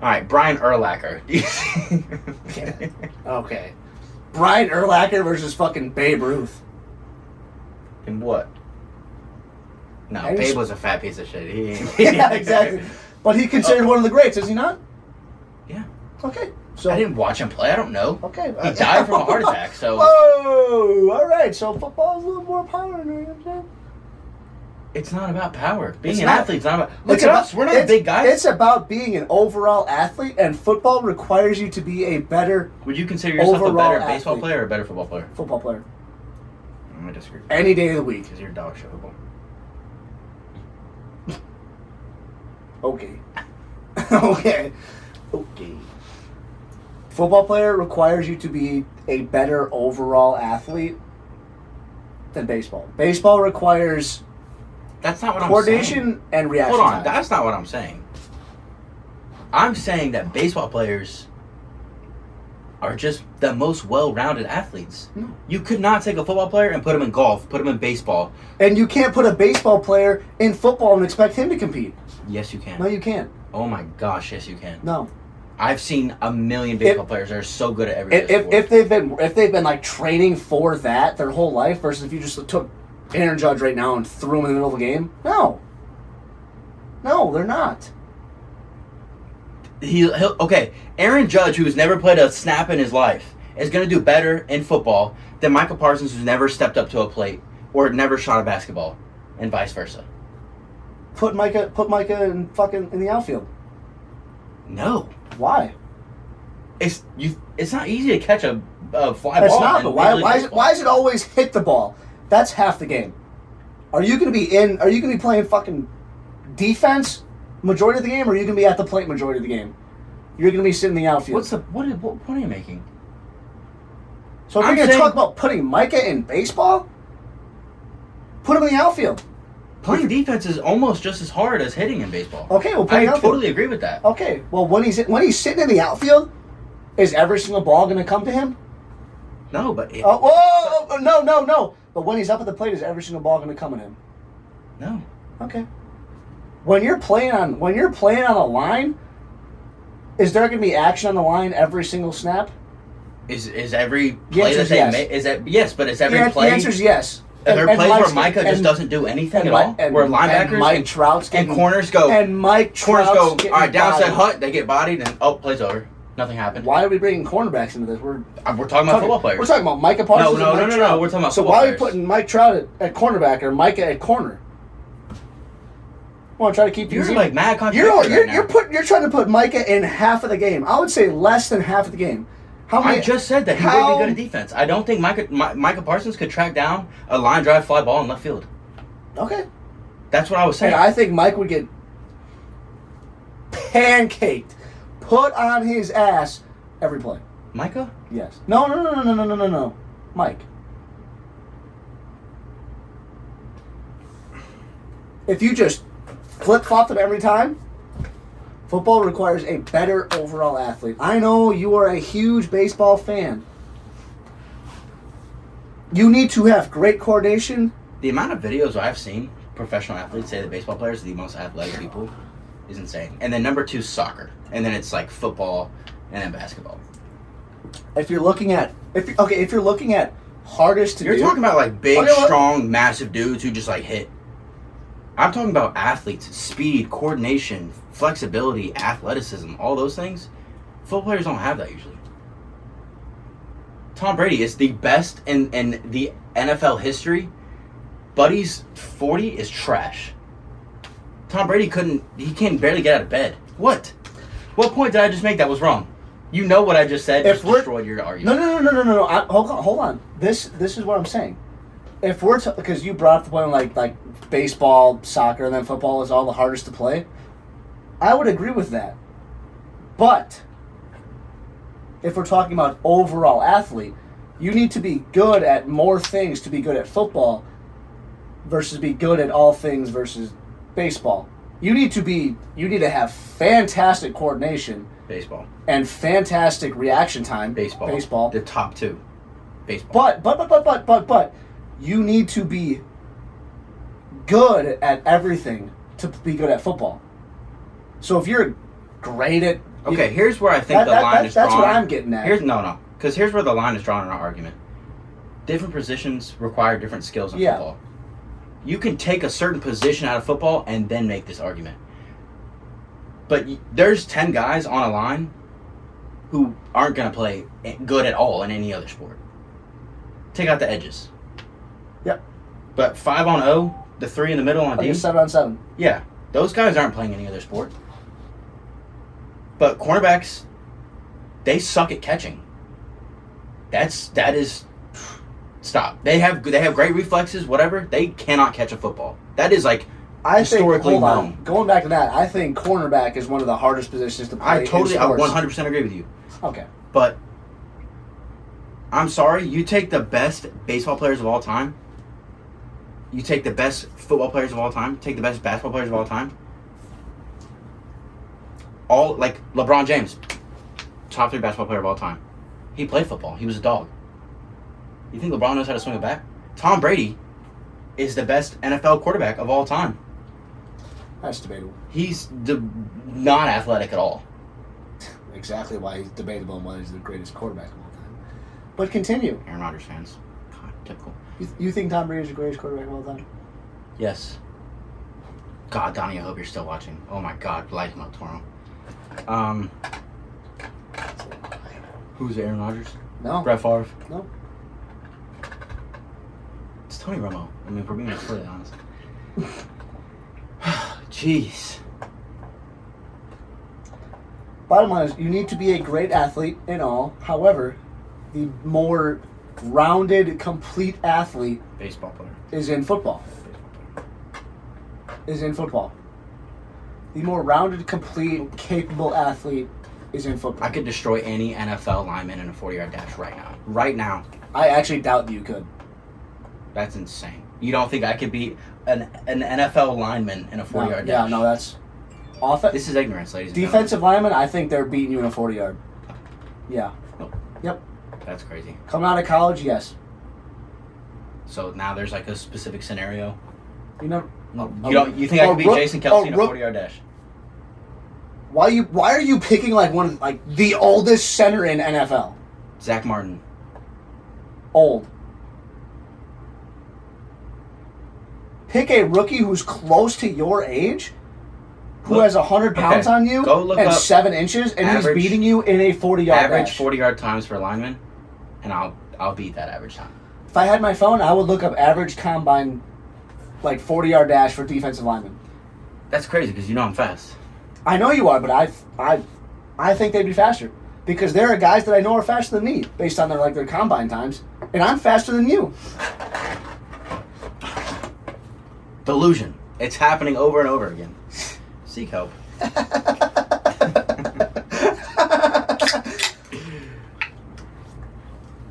All right, Brian Urlacher. okay. Brian Urlacher versus fucking Babe Ruth. In what? No, I Babe just- was a fat piece of shit. Yeah, exactly. But he considered one of the greats, is he not? Yeah. Okay. So I didn't watch him play. I don't know. Okay. He died from a heart attack, so Whoa! All right. So football's a little more power. You know what I'm saying? it's not about power. Being It's an not. athlete's not about. It's Look at about- us. We're not it's- big guys. It's about being an overall athlete, and football requires you to be a better Would you consider yourself a overall better baseball athlete. player or a better football player? football player I'm gonna disagree. any day of the week. Because you're dog shit football. Okay. Okay. Okay. Football player requires you to be a better overall athlete than baseball. Baseball requires That's not what I'm saying. Coordination and reaction Hold on, time. that's not what I'm saying. I'm saying that baseball players are just the most well-rounded athletes. No. You could not take a football player and put him in golf, put him in baseball. And you can't put a baseball player in football and expect him to compete. Yes, you can. No, you can't. Oh my gosh, yes, you can. No. I've seen a million baseball players that are so good at every sport. If they've been like training for that their whole life versus if you just took Aaron Judge right now and threw him in the middle of the game, no, they're not. Okay, Aaron Judge, who's never played a snap in his life, is going to do better in football than Michael Parsons, who's never stepped up to a plate or never shot a basketball, and vice versa. Put Micah in the outfield. No. Why? It's not easy to catch a fly ball. It's not. But why is it always hit the ball? That's half the game. Are you going to be playing fucking defense majority of the game, or are you going to be at the plate majority of the game? You're going to be sitting in the outfield. What point are you making? So if you're going to talk about putting Micah in baseball, put him in the outfield. Playing defense is almost just as hard as hitting in baseball. Okay, well, I totally agree with that. Okay, well, when he's sitting in the outfield, is every single ball going to come to him? No, but No. But when he's up at the plate, is every single ball going to come at him? No. Okay. When you're playing on a line, is there going to be action on the line every single snap? Is every play that they make? Is that yes? But is every play? The answer is yes. There are plays where Micah just doesn't do anything at all. Where linebackers and corners go. And Mike Trout's all right, downside hut, they get bodied, and play's over. Nothing happened. Why are we bringing cornerbacks into this? We're talking about football players. We're talking about Micah Parsons. No. We're talking about so why are we putting Mike Trout at cornerback or Micah at corner? I want to try to keep you're like mad contradictory You're trying to put Micah in half of the game. I would say less than half of the game. I just said that he would be good at defense. I don't think Micah Parsons could track down a line drive fly ball in left field. Okay. That's what I was saying. And I think Mike would get pancaked, put on his ass every play. Micah? Yes. No. Mike. If you just flip-flop them every time, football requires a better overall athlete. I know you are a huge baseball fan. You need to have great coordination. The amount of videos I've seen professional athletes say that baseball players are the most athletic people is insane. And then number 2 is soccer. And then it's like football and then basketball. If you're looking at hardest to do. You're talking about like big, strong, massive dudes who just like hit. I'm talking about athletes, speed, coordination, flexibility, athleticism, all those things. Football players don't have that usually. Tom Brady is the best in the NFL history. Buddy's 40 is trash. Tom Brady can't barely get out of bed. What point did I just make that was wrong? You know what I just said just destroyed your argument. No. Hold on. This is what I'm saying. If we're because you brought up the point like baseball, soccer, and then football is all the hardest to play, I would agree with that. But if we're talking about overall athlete, you need to be good at more things to be good at football versus be good at all things versus baseball. You need to have fantastic coordination. Baseball. And fantastic reaction time. Baseball. The top 2. Baseball. But you need to be good at everything to be good at football. So if you're great at... Okay, here's where I think the line is drawn. That's what I'm getting at. Because here's where the line is drawn in our argument. Different positions require different skills in football. You can take a certain position out of football and then make this argument. But there's 10 guys on a line who aren't going to play good at all in any other sport. Take out the edges. Yep. But 5-on-0, the 3 in the middle on D. 7-on-7. Yeah. Those guys aren't playing any other sport. But cornerbacks, they suck at catching. That is stop. They have great reflexes, whatever. They cannot catch a football. That is like historically known. Going back to that, I think cornerback is one of the hardest positions to play. I 100% agree with you. Okay. But I'm sorry, you take the best baseball players of all time, You take the best football players of all time, take the best basketball players of all time. All, like, LeBron James, top 3 basketball player of all time. He played football. He was a dog. You think LeBron knows how to swing a bat? Tom Brady is the best NFL quarterback of all time. That's debatable. He's not athletic at all. Exactly why he's debatable and why he's the greatest quarterback of all time. But continue. Aaron Rodgers fans. God, typical. You think Tom Brady is the greatest quarterback of all time? Yes. God, Donnie, I hope you're still watching. Oh my God, light him up tomorrow. Who's Aaron Rodgers? No. Brett Favre? No. It's Tony Romo. I mean, if we're being completely honest. Jeez. Bottom line is, you need to be a great athlete and all. However, the more rounded, complete athlete Baseball player. is in football. The more rounded, complete, capable athlete is in football. I could destroy any NFL lineman in a 40-yard dash right now. Right now. I actually doubt that you could. That's insane. You don't think I could beat an NFL lineman in a 40-yard dash? Yeah, no, that's... This is ignorance, ladies and gentlemen. Defensive lineman, I think they're beating you in a 40-yard. Yeah. Nope. Yep. That's crazy. Coming out of college, yes. So now there's like a specific scenario. You know... You think I could beat Jason Kelce in a 40-yard dash? Why are you picking like the oldest center in NFL? Zach Martin. Old. Pick a rookie who's close to your age, who has 100 pounds on you and 7 inches, and he's beating you in a 40-yard average dash. 40-yard times for a lineman, and I'll beat that average time. If I had my phone, I would look up average combine, like 40-yard dash for defensive linemen. That's crazy because you know I'm fast. I know you are, but I think they'd be faster because there are guys that I know are faster than me based on their combine times, and I'm faster than you. Delusion. It's happening over and over again. Seek help.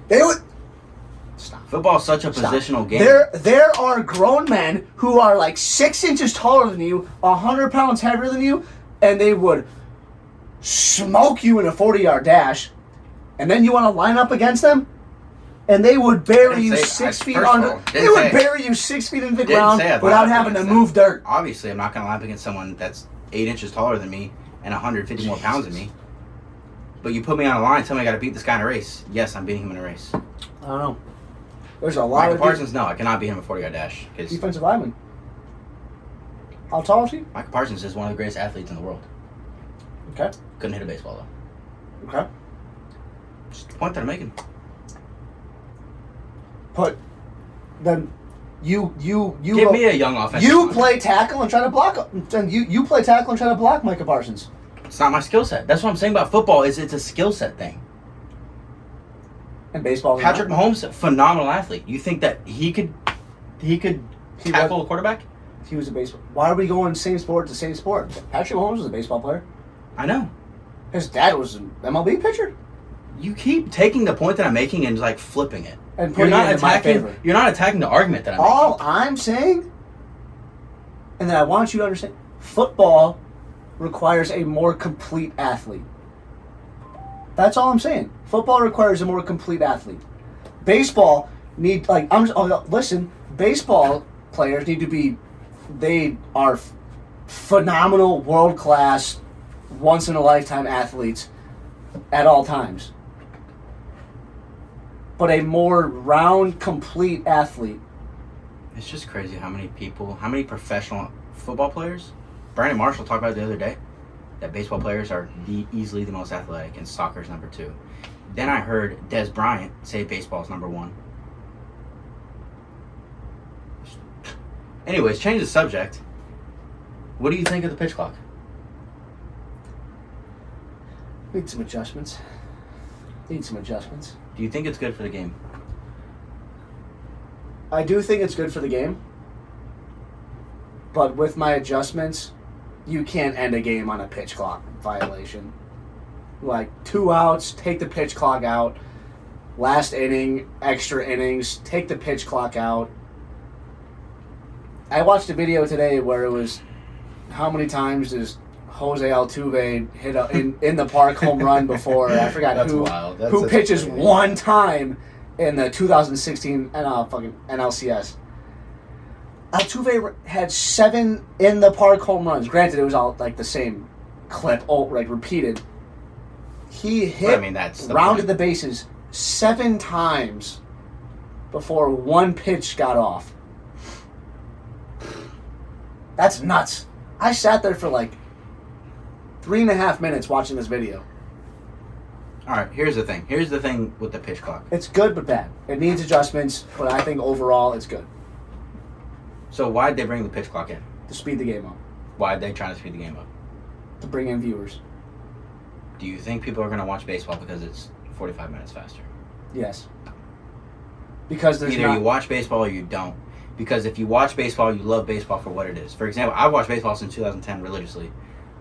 They would. Stop. Football's such a positional game. There are grown men who are like 6 inches taller than you, 100 pounds heavier than you, and they would smoke you in a 40-yard dash, and then you want to line up against them, and they would bury you 6 feet under. They would bury you 6 feet into the ground without having to move dirt. Obviously, I'm not going to line up against someone that's 8 inches taller than me and 150 more pounds than me. But you put me on a line, tell me I got to beat this guy in a race. Yes, I'm beating him in a race. I don't know. There's a lot Michael Parsons, no, I cannot beat him in a 40-yard dash. Defensive lineman. How tall is he? Michael Parsons is one of the greatest athletes in the world. Okay. Couldn't hit a baseball, though. Okay. Just the point that I'm making. But then you give me a young offensive You lineman. play tackle and try to block. Then you play tackle and try to block Micah Parsons. It's not my skill set. That's what I'm saying about football. It's a skill set thing. And baseball. Patrick Mahomes, phenomenal athlete. You think that he could tackle a quarterback? He was a baseball. Why are we going same sport to same sport? Patrick Mahomes was a baseball player. I know. His dad was an MLB pitcher. You keep taking the point that I'm making and like flipping it. And putting it in my favor. You're not attacking the argument that I'm All making. I'm saying, and then I want you to understand, football requires a more complete athlete. That's all I'm saying. Football requires a more complete athlete. Baseball baseball players need to be, they are phenomenal, world-class, once-in-a-lifetime athletes at all times. But a more round, complete athlete. It's just crazy how many professional football players, Brandon Marshall talked about it the other day, that baseball players are easily the most athletic and soccer's number 2. Then I heard Des Bryant say baseball's number 1. Anyways, change the subject. What do you think of the pitch clock? Need some adjustments. Do you think it's good for the game? I do think it's good for the game. But with my adjustments, you can't end a game on a pitch clock violation. Like 2 outs, take the pitch clock out. Last inning, extra innings, take the pitch clock out. I watched a video today where it was how many times does Jose Altuve hit in the park home run before? I forgot That's wild. who pitches one time in the 2016 NLCS. Altuve had 7 in the park home runs. Granted, it was all like the same clip, like repeated. He hit, that's rounded the bases 7 times before one pitch got off. That's nuts. I sat there for like 3.5 minutes watching this video. All right, here's the thing. Here's the thing with the pitch clock. It's good but bad. It needs adjustments, but I think overall it's good. So why'd they bring the pitch clock in? To speed the game up. Why'd they try to speed the game up? To bring in viewers. Do you think people are going to watch baseball because it's 45 minutes faster? Yes. Because there's Either you watch baseball or you don't. Because if you watch baseball, you love baseball for what it is. For example, I've watched baseball since 2010 religiously.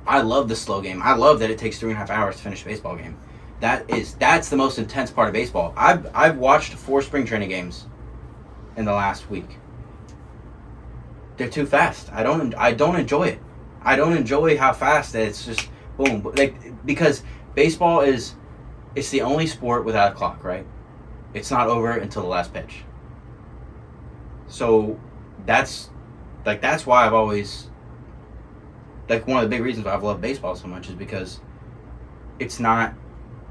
I love the slow game. I love that it takes 3.5 hours to finish a baseball game. That's the most intense part of baseball. I've watched 4 spring training games in the last week. They're too fast. I don't enjoy it. I don't enjoy how fast it's just boom. Because baseball it's the only sport without a clock, right? It's not over until the last pitch. So that's why I've always one of the big reasons why I've loved baseball so much is because it's not,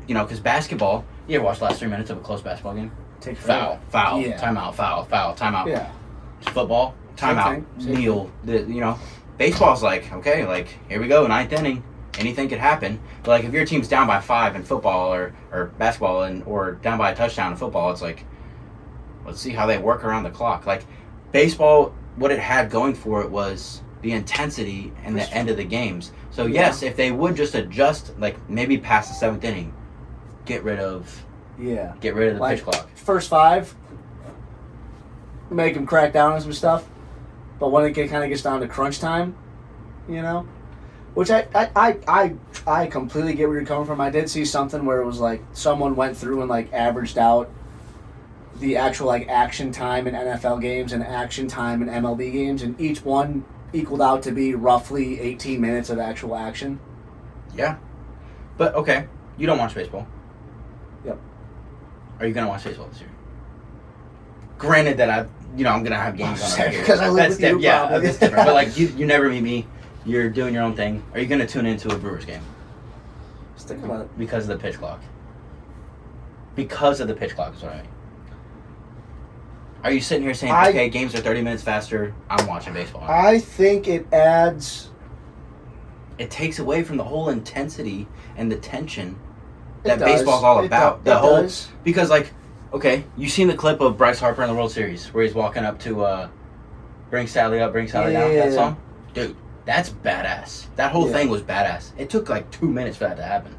because basketball. You ever watch the last 3 minutes of a close basketball game? Take foul, yeah. timeout, foul, timeout. Yeah. Football, timeout, Same kneel. Baseball's okay, here we go, 9th inning. Anything could happen. But if your team's down by 5 in football or basketball or down by a touchdown in football, it's let's see how they work around the clock. Baseball, what it had going for it was the intensity and the end of the games. So yes, if they would just adjust, maybe past the 7th inning, get rid of the pitch clock. First 5, make them crack down on some stuff. But when it kind of gets down to crunch time, which I completely get where you're coming from. I did see something where it was someone went through and averaged out the actual action time in NFL games and action time in MLB games, and each one equaled out to be roughly 18 minutes of actual action. Yeah. But okay, you don't watch baseball. Yep. Are you gonna watch baseball this year? Granted that I'm gonna have games on right here. Because I live with you. Yeah, that's different. But you never meet me. You're doing your own thing. Are you gonna tune into a Brewers game? Just think about it. Because of the pitch clock. Because of the pitch clock is what I mean. Are you sitting here saying, okay, games are 30 minutes faster, I'm watching baseball? I think it adds... It takes away from the whole intensity and the tension that baseball's all about. Because, okay, you seen the clip of Bryce Harper in the World Series where he's walking up to Bring Sally Up, Bring Sally Down, that song? Dude, that's badass. That whole thing was badass. It took 2 minutes for that to happen.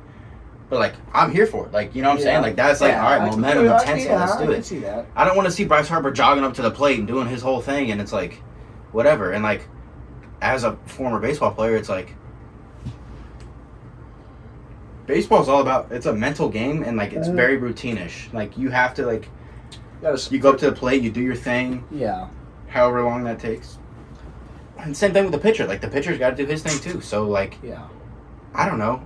But I'm here for it. You know what I'm saying? That's all right, momentum, intensity, let's do it. I can see that. I don't want to see Bryce Harper jogging up to the plate and doing his whole thing, and it's whatever. And as a former baseball player, it's baseball's all about, it's a mental game, and it's very routine-ish. You have to you go up to the plate, you do your thing. Yeah. However long that takes. And same thing with the pitcher. The pitcher's got to do his thing too. So yeah. I don't know.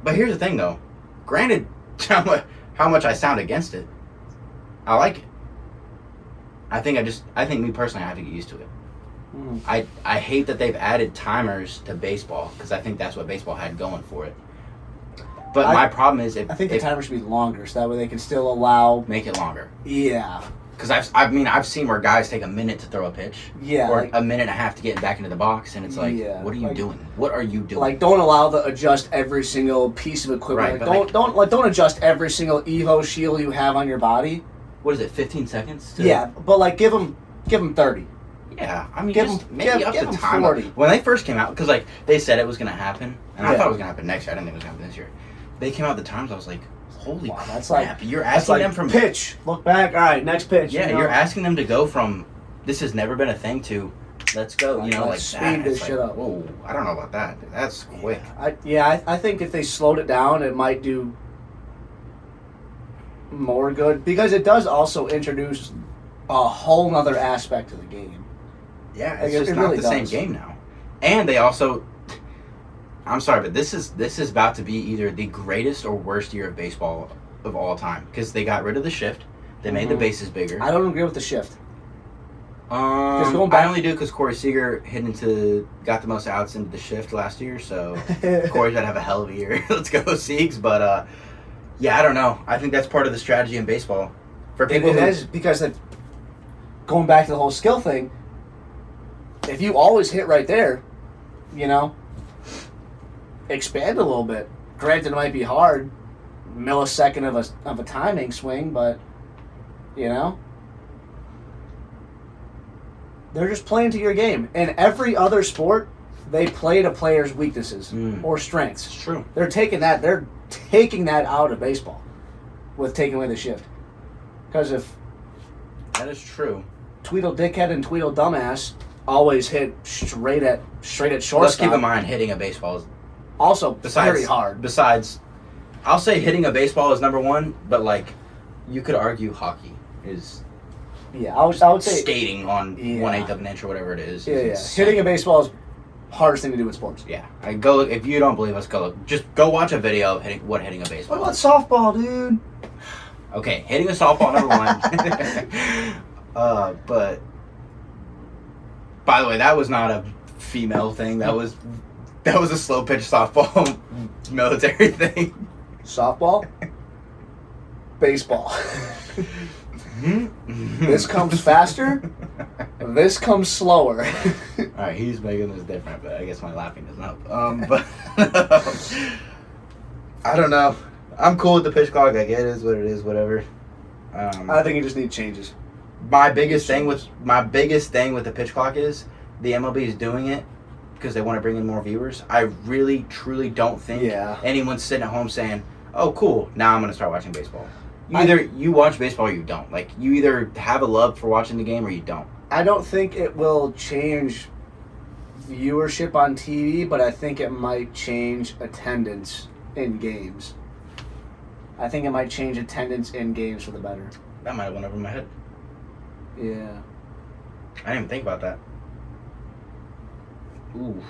But here's the thing, though. Granted, how much I sound against it, I like it. I think me personally, I have to get used to it. Mm. I hate that they've added timers to baseball because I think that's what baseball had going for it. But my problem is I think the timer should be longer, so that way they can still allow... Make it longer. Yeah. Because I've seen where guys take a minute to throw a pitch. Yeah. Or a minute and a half to get back into the box, and it's what are you doing? What are you doing? Don't allow the adjust every single piece of equipment. Right, don't adjust every single Evo shield you have on your body. What is it? 15 seconds? Yeah, but give them 30. Yeah, give them 40. When they first came out, because they said it was going to happen, and I thought it was going to happen next year. I didn't think it was going to happen this year. They came out the times. I was like, holy crap! You're asking them from pitch. Look back. All right, next pitch. Yeah, you're asking them to go from this has never been a thing to let's go. Let's speed this shit up. Whoa, I don't know about that. That's quick. I think if they slowed it down, it might do more good because it does also introduce a whole nother aspect to the game. Yeah, Like, it's just it not really the same does. game now. And they also, I'm sorry, but this is about to be either the greatest or worst year of baseball of all time because they got rid of the shift. They made the bases bigger. I don't agree with the shift. Going back, I only do because Corey Seager got the most outs into the shift last year, so Corey's gonna have a hell of a year. Let's go Siegs, but yeah, I don't know. I think that's part of the strategy in baseball. For people, it is because going back to the whole skill thing. If you always hit right there, expand a little bit. Granted, it might be hard, millisecond of a timing swing, but they're just playing to your game. In every other sport, they play to players' weaknesses or strengths. It's true. They're taking that out of baseball with taking away the shift. Because if that is true, Tweedle Dickhead and Tweedle Dumbass always hit straight at shortstop. Let's keep in mind hitting a baseball is also very hard. Besides, I'll say hitting a baseball is number one, but like you could argue hockey is. Yeah, I would say skating on 1/8 of an inch or whatever it is. Yeah. Hitting a baseball is the hardest thing to do in sports. Yeah, go look. If you don't believe us, go look. Just go watch a video of hitting a baseball. What about softball, dude? Okay, hitting a softball number one. But by the way, that was not a female thing. That was a slow pitch softball military thing. Softball, baseball. This comes faster. This comes slower. All right, he's making this different, but I guess my laughing doesn't help. But I don't know. I'm cool with the pitch clock. I get it is what it is. Whatever. I think you just need changes. My biggest thing with the pitch clock is the MLB is doing it because they want to bring in more viewers. I really, truly don't think anyone's sitting at home saying, "Oh, cool, now I'm going to start watching baseball." Either you watch baseball or you don't. Like, you either have a love for watching the game or you don't. I don't think it will change viewership on TV, but I think it might change attendance in games. I think it might change attendance in games for the better. That might have went over my head. Yeah. I didn't even think about that. Ooh.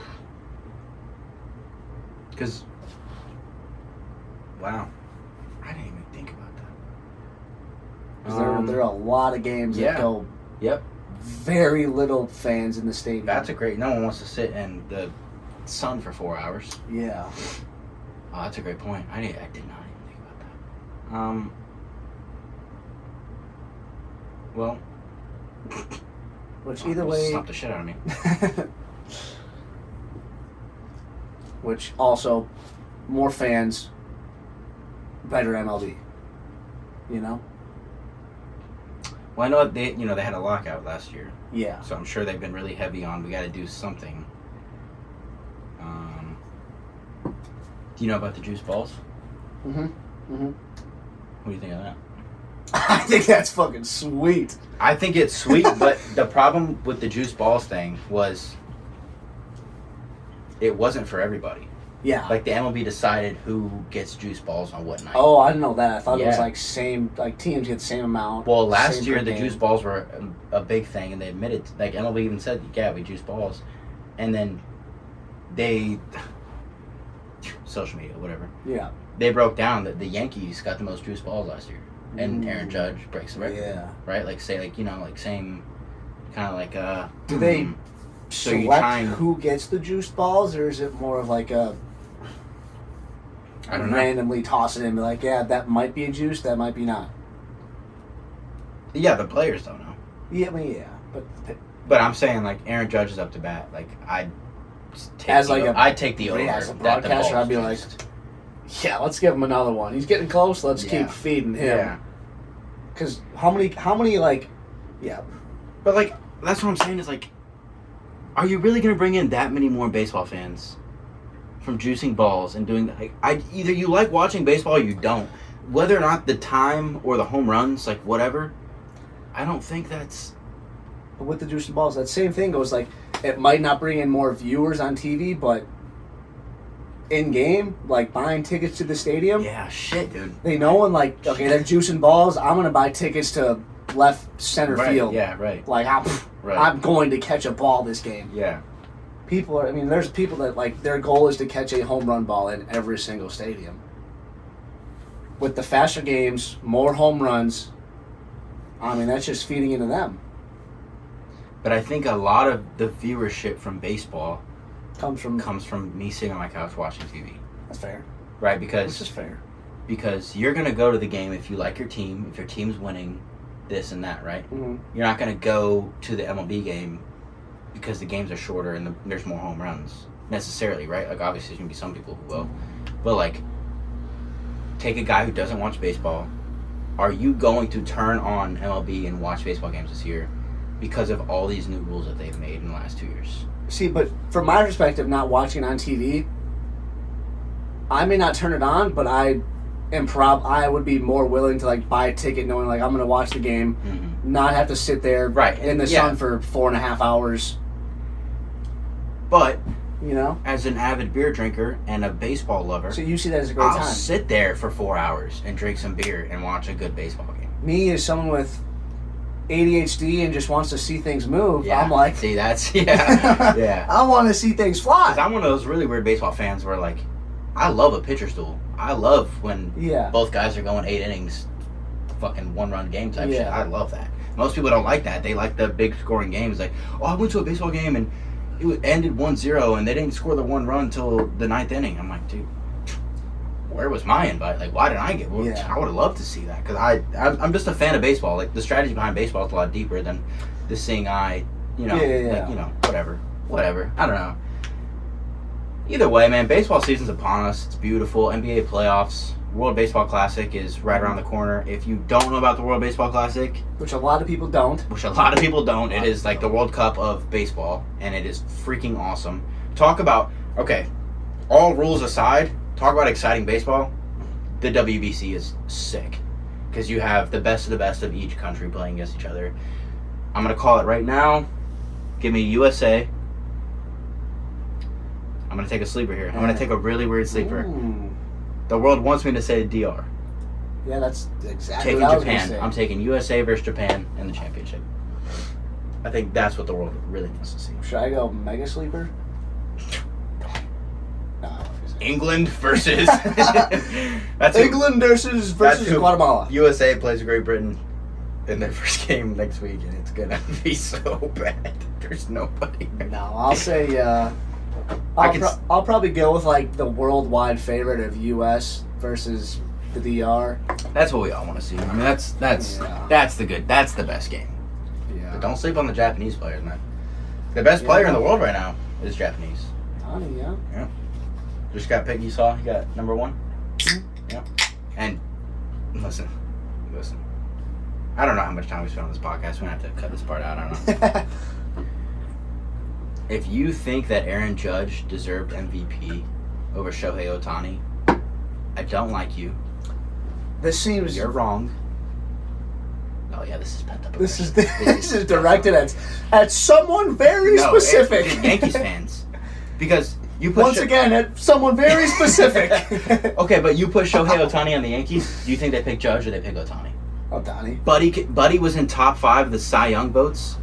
Because, wow. I didn't even think about that. Because there are a lot of games that go very little fans in the stadium. That's a great... No one wants to sit in the sun for 4 hours. Yeah. Oh, that's a great point. I did not even think about that. Well... Which either way... Slap the shit out of me. Which also, more fans, better MLB. Well, I know they had a lockout last year. Yeah. So I'm sure they've been really heavy on, we got to do something. Do you know about the juice balls? Mm-hmm. Mm-hmm. What do you think of that? I think that's fucking sweet. I think it's sweet, but the problem with the juice balls thing was it wasn't for everybody. Yeah. Like, the MLB decided who gets juice balls on what night. Oh, I didn't know that. I thought it was like teams get the same amount. Well, last year the juice balls were a big thing, and they admitted, like, MLB even said, yeah, we juice balls. And then they, social media, whatever. Yeah. They broke down that the Yankees got the most juice balls last year. And Aaron Judge breaks the record. Yeah. Right? Like, say, like, same, kind of like, do they so select who gets the juice balls, or is it more of like a... I don't know. Randomly toss it in and be like, yeah, that might be a juice, that might be not. Yeah, the players don't know. Yeah, I mean, yeah. But I'm saying, like, Aaron Judge is up to bat. Like, I'd take the over. As a broadcaster, I'd be like, yeah, let's give him another one. He's getting close, let's keep feeding him. Yeah. Because how many, like, yeah. But, like, that's what I'm saying is, like, are you really going to bring in that many more baseball fans from juicing balls and doing that? Like, either you like watching baseball or you don't. Whether or not the time or the home runs, like, whatever, I don't think that's... But with the juicing balls, that same thing goes, like, it might not bring in more viewers on TV, but in-game, like, buying tickets to the stadium. Yeah, shit, dude. They know, and, like, okay, they're juicing balls, I'm going to buy tickets to left center field. Yeah, right. Like, Right. I'm going to catch a ball this game. Yeah. There's people that, like, their goal is to catch a home run ball in every single stadium. With the faster games, more home runs, that's just feeding into them. But I think a lot of the viewership from baseball Comes from me sitting on my couch watching TV. That's fair. Right, Which is fair. because you're going to go to the game if you like your team, if your team's winning, this and that, right? Mm-hmm. You're not going to go to the MLB game because the games are shorter and there's more home runs, necessarily, right? Like, obviously, there's going to be some people who will. But, like, take a guy who doesn't watch baseball. Are you going to turn on MLB and watch baseball games this year because of all these new rules that they've made in the last 2 years? See, but from my perspective, not watching on TV, I may not turn it on, but I would be more willing to, like, buy a ticket knowing, like, I'm going to watch the game, not have to sit there in the sun for 4.5 hours. But, you know, as an avid beer drinker and a baseball lover, so you see that as a great I'll time. sit there for 4 hours and drink some beer and watch a good baseball game. Me, as someone with ADHD and just wants to see things move, Yeah. I'm like, See, that's, yeah. I want to see things fly. Because I'm one of those really weird baseball fans where, like, I love a pitcher's duel. I love when both guys are going 8 innings, fucking one-run game type shit. I love that. Most people don't like that. They like the big scoring games. Like, oh, I went to a baseball game and it ended 1-0 and they didn't score the one run until the 9th inning. I'm like, dude, where was my invite? Like, why didn't I get one? I would have loved to see that because I'm just a fan of baseball. Like, the strategy behind baseball is a lot deeper than the seeing eye, like, whatever. I don't know. Either way, man, baseball season's upon us. It's beautiful. NBA playoffs. World Baseball Classic is right around the corner. If you don't know about the World Baseball Classic, which a lot of people don't, it is like the World Cup of baseball, and it is freaking awesome. Talk about, all rules aside, talk about exciting baseball. The WBC is sick because you have the best of each country playing against each other. I'm going to call it right now. Give me USA. I'm going to take a sleeper here. I'm going to take a really weird sleeper. Ooh. The world wants me to say DR. Yeah, that's exactly Taking what I was Japan. going to say. I'm taking USA versus Japan in the championship. I think that's what the world really wants to see. Should I go mega sleeper? No, England versus... that's England versus Guatemala. USA plays Great Britain in their first game next week, and it's going to be so bad. There's nobody. No, I'll say... I'll probably go with, like, the worldwide favorite of U.S. versus the DR. That's what we all want to see. I mean, that's the best game. Yeah. But don't sleep on the Japanese players, man. The best player in the world right now is Japanese. Yeah. Just got picked. You saw he got number 1. Yeah. And listen. I don't know how much time we spent on this podcast. We're gonna have to cut this part out. I don't know. If you think that Aaron Judge deserved MVP over Shohei Ohtani, I don't like you. You're wrong. Oh yeah, this is pent up. This is directed at someone very specific. Yankees fans, because you put once again at someone very specific. Okay, but you put Shohei Ohtani on the Yankees. Do you think they pick Judge or they pick Ohtani? Ohtani. Buddy was in top 5 of the Cy Young votes,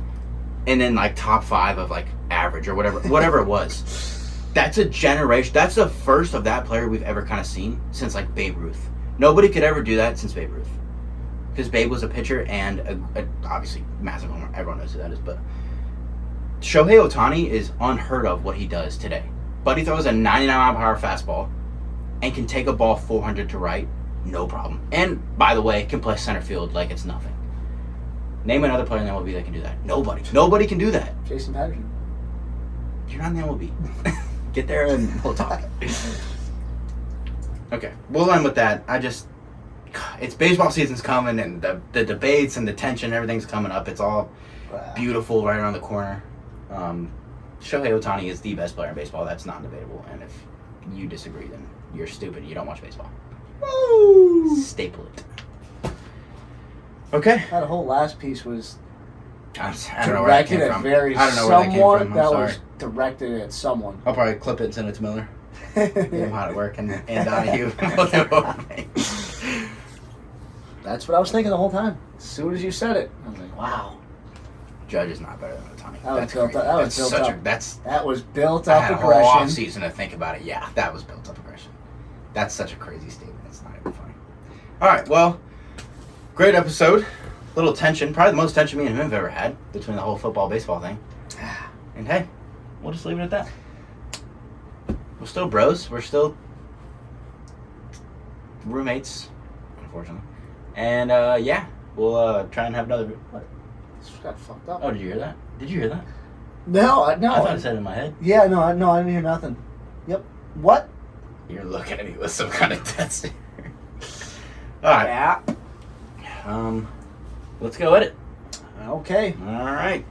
and then like top 5 of like average or whatever it was. That's a generation. That's the first of that player we've ever kind of seen since like Babe Ruth. Nobody could ever do that since Babe Ruth, because Babe was a pitcher and a obviously massive homer. Everyone knows who that is, but Shohei Ohtani is unheard of what he does today. Buddy throws a 99-mile-per-hour fastball and can take a ball 400 to right, no problem. And by the way, can play center field like it's nothing. Name another player in the MLB that can do that. Nobody can do that. Jason Patterson. You're not in the MLB. Get there and we'll talk. Okay, we'll end with that. It's baseball season's coming, and the debates and the tension, everything's coming up. It's all beautiful right around the corner. Shohei Ohtani is the best player in baseball. That's not debatable. And if you disagree, then you're stupid. You don't watch baseball. Woo! Staple it. Okay. That whole last piece was I don't know where that came from. Was directed at someone. I'll probably clip it and send it to Miller. Get him hard at work and Donahue. That's what I was thinking the whole time. As soon as you said it, I was like, wow. Judge is not better than Otani. That was That's built crazy. up. That was That's built such up. That was built I up had a whole aggression. off season to think about it. Yeah, that was built up aggression. That's such a crazy statement. It's not even funny. All right, well, great episode. Little tension, probably the most tension me and him have ever had between the whole football baseball thing. And hey, we'll just leave it at that. We're still bros. We're still roommates, unfortunately. And yeah, we'll try and have another. What? This got fucked up. Oh, did you hear that? Did you hear that? No. I thought I said it in my head. Yeah, no, I didn't hear nothing. Yep. What? You're looking at me with some kind of death stare. All right. Yeah. Let's go at it. Okay. All right.